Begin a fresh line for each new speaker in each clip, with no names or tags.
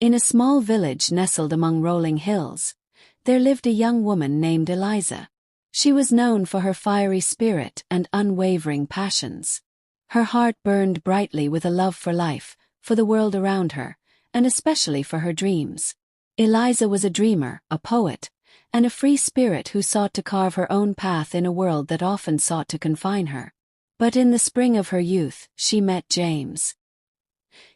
In a small village nestled among rolling hills, there lived a young woman named Eliza. She was known for her fiery spirit and unwavering passions. Her heart burned brightly with a love for life, for the world around her, and especially for her dreams. Eliza was a dreamer, a poet, and a free spirit who sought to carve her own path in a world that often sought to confine her. But in the spring of her youth, she met James.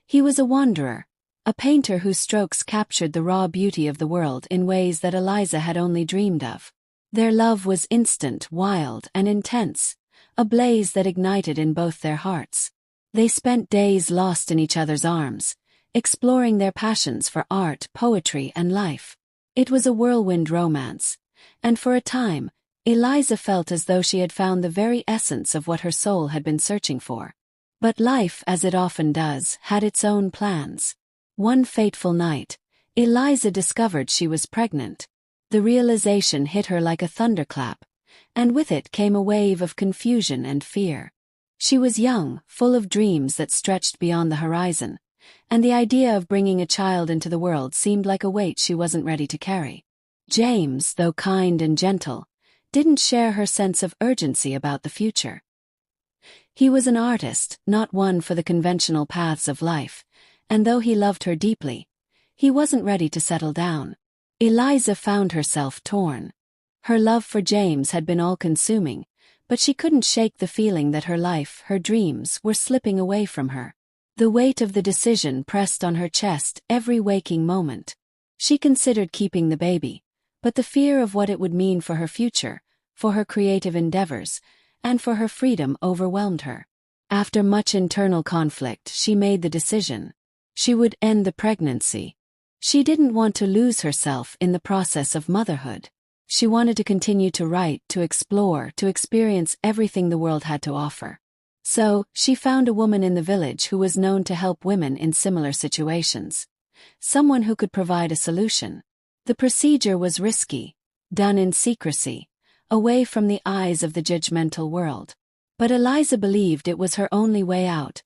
He was a wanderer, a painter whose strokes captured the raw beauty of the world in ways that Eliza had only dreamed of. Their love was instant, wild, and intense, a blaze that ignited in both their hearts. They spent days lost in each other's arms, exploring their passions for art, poetry, and life. It was a whirlwind romance, and for a time, Eliza felt as though she had found the very essence of what her soul had been searching for. But life, as it often does, had its own plans. One fateful night, Eliza discovered she was pregnant. The realization hit her like a thunderclap, and with it came a wave of confusion and fear. She was young, full of dreams that stretched beyond the horizon, and the idea of bringing a child into the world seemed like a weight she wasn't ready to carry. James, though kind and gentle, didn't share her sense of urgency about the future. He was an artist, not one for the conventional paths of life, and though he loved her deeply, he wasn't ready to settle down. Eliza found herself torn. Her love for James had been all-consuming, but she couldn't shake the feeling that her life, her dreams, were slipping away from her. The weight of the decision pressed on her chest every waking moment. She considered keeping the baby, but the fear of what it would mean for her future, for her creative endeavors, and for her freedom overwhelmed her. After much internal conflict, she made the decision. She would end the pregnancy. She didn't want to lose herself in the process of motherhood. She wanted to continue to write, to explore, to experience everything the world had to offer. So, she found a woman in the village who was known to help women in similar situations. Someone who could provide a solution. The procedure was risky, done in secrecy, away from the eyes of the judgmental world. But Eliza believed it was her only way out,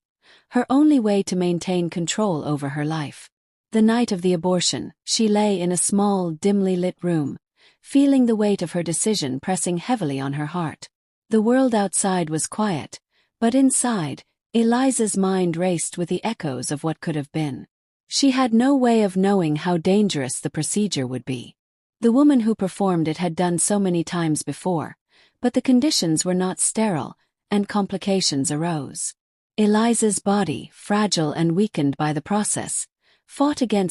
her only way to maintain control over her life. The night of the abortion, she lay in a small, dimly lit room, feeling the weight of her decision pressing heavily on her heart. The world outside was quiet, but inside, Eliza's mind raced with the echoes of what could have been. She had no way of knowing how dangerous the procedure would be. The woman who performed it had done so many times before, but the conditions were not sterile, and complications arose. Eliza's body, fragile and weakened by the process, fought against